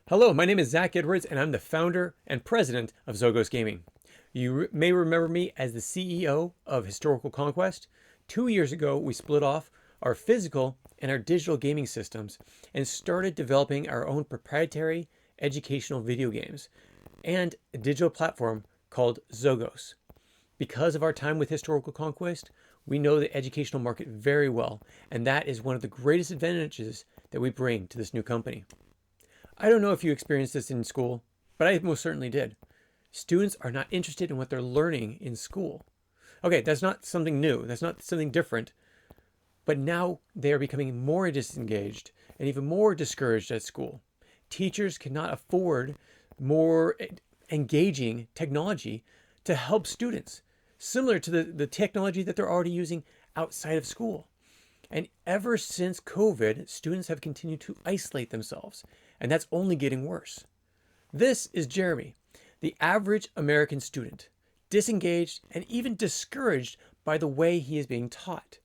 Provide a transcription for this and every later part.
Hello, my name is Zach Edwards, and I'm the founder and president of Xogos Gaming. You may remember me as the CEO of Historical Conquest. 2 years ago, we split off our physical and our digital gaming systems and started developing our own proprietary educational video games and a digital platform called Xogos. Because of our time with Historical Conquest, we know the educational market very well, and that is one of the greatest advantages that we bring to this new company. I don't know if you experienced this in school, but I most certainly did. Students are not interested in what they're learning in school. Okay, that's not something new. That's not something different. But now they are becoming more disengaged and even more discouraged at school. Teachers cannot afford more engaging technology to help students, similar to the technology that they're already using outside of school. And ever since COVID, students have continued to isolate themselves, and that's only getting worse. This is Jeremy, the average American student, disengaged and even discouraged by the way he is being taught.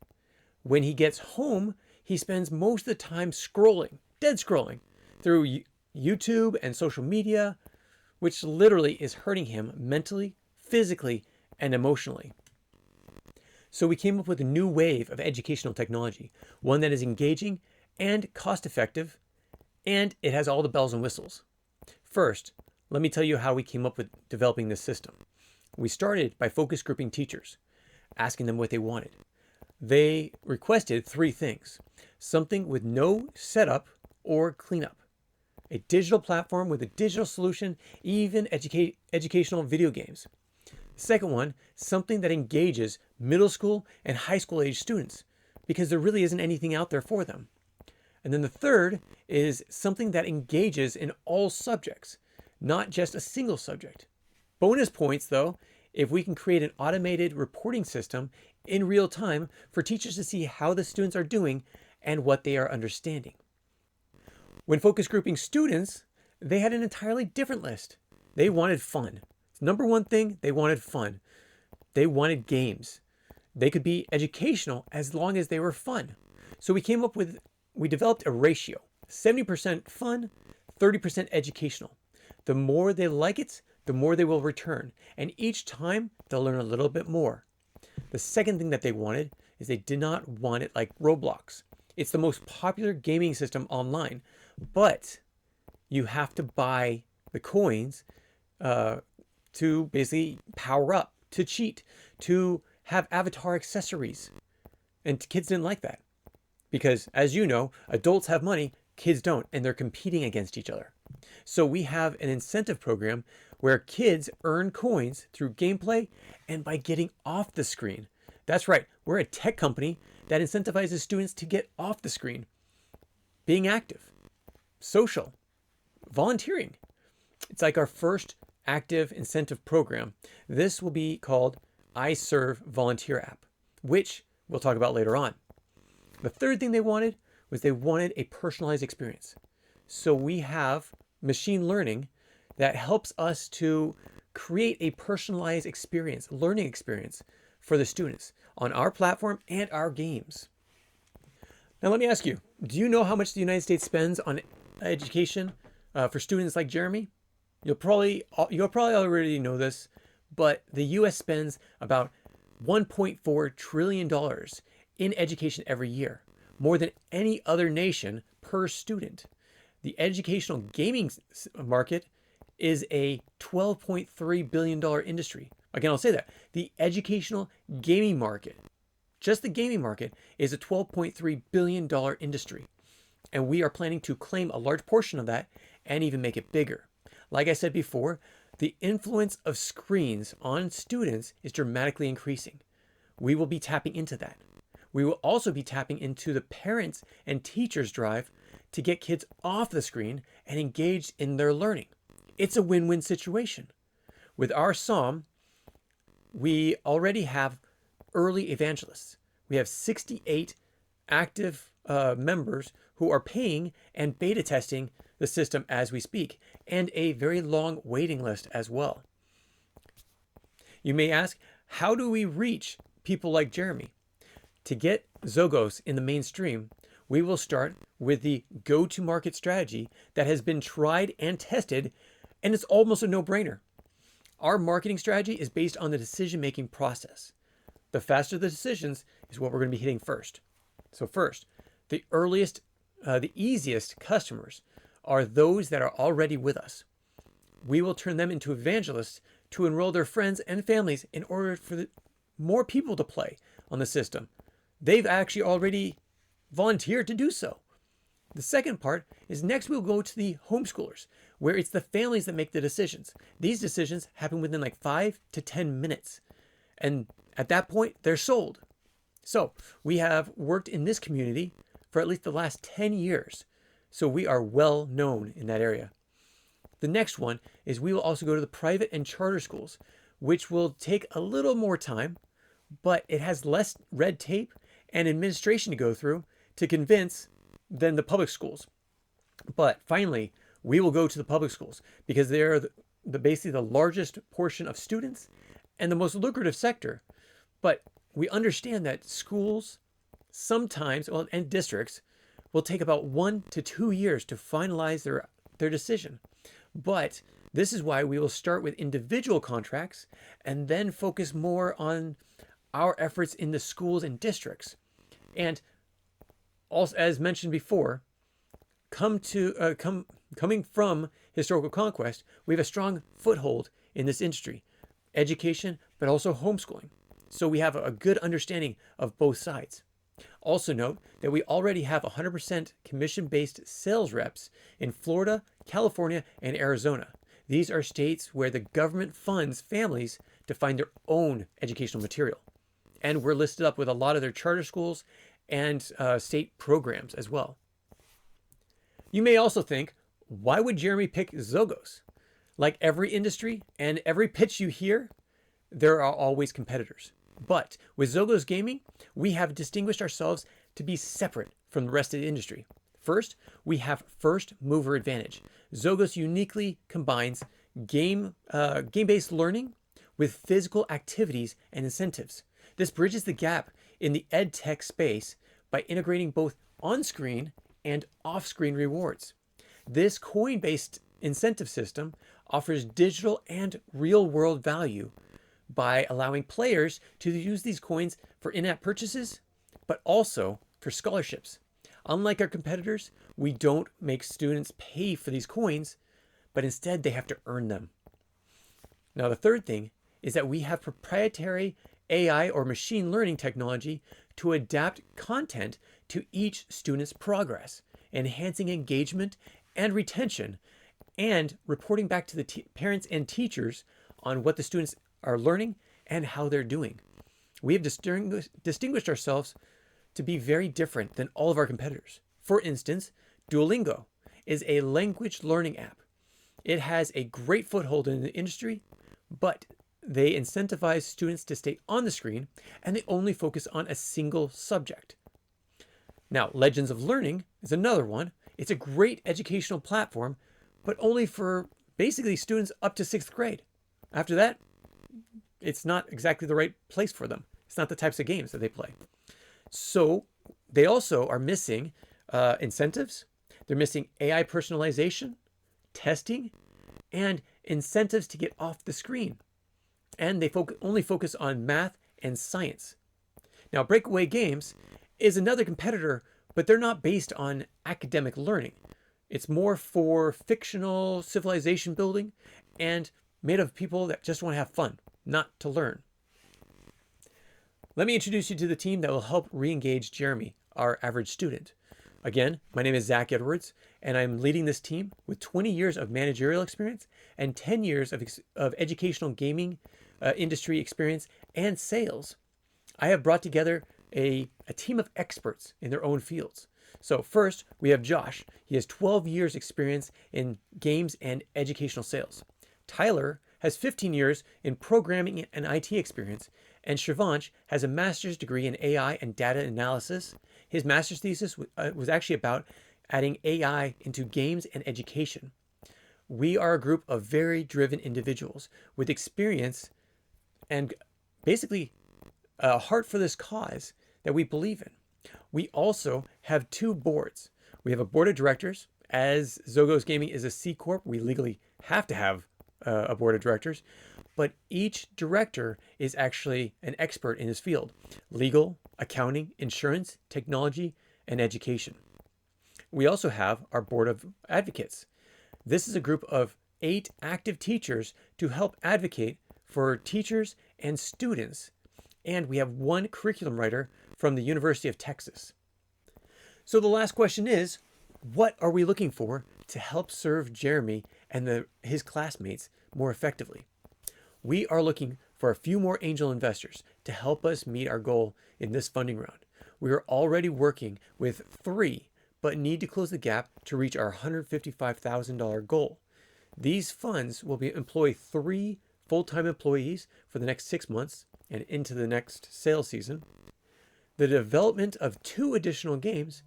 When he gets home, he spends most of the time scrolling, dead scrolling, through YouTube and social media, which literally is hurting him mentally, physically, and emotionally. So we came up with a new wave of educational technology, one that is engaging and cost-effective, and it has all the bells and whistles. First, let me tell you how we came up with developing this system. We started by focus grouping teachers, asking them what they wanted. They requested three things: something with no setup or cleanup, a digital platform with a digital solution, even educational video games. Second one, something that engages middle school and high school age students, because there really isn't anything out there for them. And then the third is something that engages in all subjects, not just a single subject. Bonus points though, if we can create an automated reporting system in real time for teachers to see how the students are doing and what they are understanding. When focus grouping students, they had an entirely different list. They wanted fun. Number one thing, they wanted fun. They wanted games. They could be educational as long as they were fun. So we developed a ratio, 70% fun, 30% educational. The more they like it, the more they will return. And each time they'll learn a little bit more. The second thing that they wanted is they did not want it like Roblox. It's the most popular gaming system online, but you have to buy the coins, to basically power up, to cheat, to have avatar accessories. And kids didn't like that. Because as you know, adults have money, kids don't, and they're competing against each other. So we have an incentive program where kids earn coins through gameplay and by getting off the screen. That's right, we're a tech company that incentivizes students to get off the screen. Being active, social, volunteering. It's like our first active incentive program. This will be called I Serve Volunteer app, which we'll talk about later on. The third thing they wanted was they wanted a personalized experience. So we have machine learning that helps us to create a personalized experience, learning experience for the students on our platform and our games. Now let me ask you, do you know how much the United States spends on education for students like Jeremy? You'll probably already know this, but the US spends about $1.4 trillion in education every year, more than any other nation per student. The educational gaming market is a $12.3 billion industry. Again, I'll say that. The educational gaming market, just the gaming market, is a $12.3 billion industry. And we are planning to claim a large portion of that and even make it bigger. Like I said before, the influence of screens on students is dramatically increasing. We will be tapping into that. We will also be tapping into the parents' and teachers' drive to get kids off the screen and engaged in their learning. It's a win-win situation. With our SOM, we already have early evangelists. We have 68 active members who are paying and beta testing the system as we speak, and a very long waiting list as well. You may ask, how do we reach people like Jeremy? To get Xogos in the mainstream, we will start with the go-to-market strategy that has been tried and tested, and it's almost a no-brainer. Our marketing strategy is based on the decision-making process. The faster the decisions is what we're going to be hitting first. So first, the easiest customers are those that are already with us. We will turn them into evangelists to enroll their friends and families in order for more people to play on the system. They've actually already volunteered to do so. The second part is next we'll go to the homeschoolers, where it's the families that make the decisions. These decisions happen within like 5 to 10 minutes. And at that point, they're sold. So we have worked in this community for at least the last 10 years. So we are well known in that area. The next one is we will also go to the private and charter schools, which will take a little more time, but it has less red tape and administration to go through to convince than the public schools. But finally, we will go to the public schools because they're basically the largest portion of students and the most lucrative sector. But we understand that schools sometimes, and districts, will take about 1 to 2 years to finalize their decision. But this is why we will start with individual contracts and then focus more on our efforts in the schools and districts. And also, as mentioned before, coming from historical conquest, we have a strong foothold in this industry, education, but also homeschooling. So we have a good understanding of both sides. Also note that we already have 100% commission-based sales reps in Florida, California, and Arizona. These are states where the government funds families to find their own educational material. And we're listed up with a lot of their charter schools and state programs as well. You may also think, why would Jeremy pick Xogos? Like every industry and every pitch you hear, there are always competitors. But with Xogos Gaming, we have distinguished ourselves to be separate from the rest of the industry. First, we have first mover advantage. Xogos uniquely combines game-based learning with physical activities and incentives. This bridges the gap in the EdTech space by integrating both on-screen and off-screen rewards. This coin-based incentive system offers digital and real-world value by allowing players to use these coins for in-app purchases, but also for scholarships. Unlike our competitors, we don't make students pay for these coins, but instead they have to earn them. Now, the third thing is that we have proprietary AI or machine learning technology to adapt content to each student's progress, enhancing engagement and retention, and reporting back to the parents and teachers on what the students are learning and how they're doing. We have distinguished ourselves to be very different than all of our competitors. For instance, Duolingo is a language learning app. It has a great foothold in the industry, but they incentivize students to stay on the screen and they only focus on a single subject. Now, Legends of Learning is another one. It's a great educational platform, but only for basically students up to 6th grade. After that, it's not exactly the right place for them. It's not the types of games that they play. So they also are missing incentives. They're missing AI personalization, testing, and incentives to get off the screen. And they only focus on math and science. Now, Breakaway Games is another competitor, but they're not based on academic learning. It's more for fictional civilization building and made of people that just want to have fun, not to learn. Let me introduce you to the team that will help re-engage Jeremy, our average student. Again, my name is Zach Edwards, and I'm leading this team with 20 years of managerial experience and 10 years of educational gaming industry experience and sales. I have brought together a team of experts in their own fields. So first, we have Josh. He has 12 years experience in games and educational sales. Tyler has 15 years in programming and IT experience, and Shivansh has a master's degree in AI and data analysis. His master's thesis was actually about adding AI into games and education. We are a group of very driven individuals with experience and basically a heart for this cause that we believe in. We also have two boards. We have a board of directors. As Xogos Gaming is a C Corp, we legally have to have a board of directors, but each director is actually an expert in his field: legal, accounting, insurance, technology, and education. We also have our board of advocates. This is a group of 8 active teachers to help advocate for teachers and students. And we have 1 curriculum writer from the University of Texas. So the last question is, what are we looking for to help serve Jeremy and his classmates more effectively? We are looking for a few more angel investors to help us meet our goal in this funding round. We are already working with 3, but need to close the gap to reach our $155,000 goal. These funds will employ 3 full-time employees for the next 6 months and into the next sales season, the development of 2 additional games,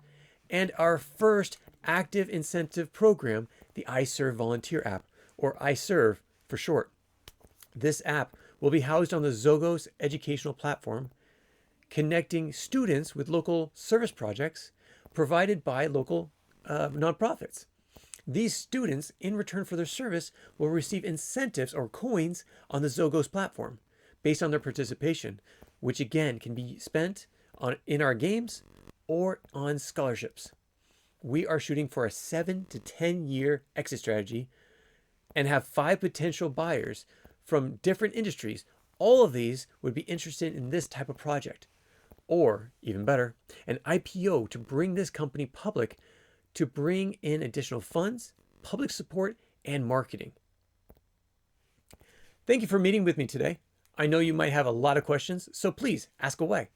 and our first active incentive program, the iServe Volunteer app, or iServe for short. This app will be housed on the Xogos educational platform, connecting students with local service projects provided by local nonprofits. These students, in return for their service, will receive incentives or coins on the Xogos platform based on their participation, which again can be spent in our games or on scholarships. We are shooting for a 7 to 10 year exit strategy and have 5 potential buyers from different industries. All of these would be interested in this type of project. Or, even better, an IPO to bring this company public, to bring in additional funds, public support, and marketing. Thank you for meeting with me today. I know you might have a lot of questions, so please ask away.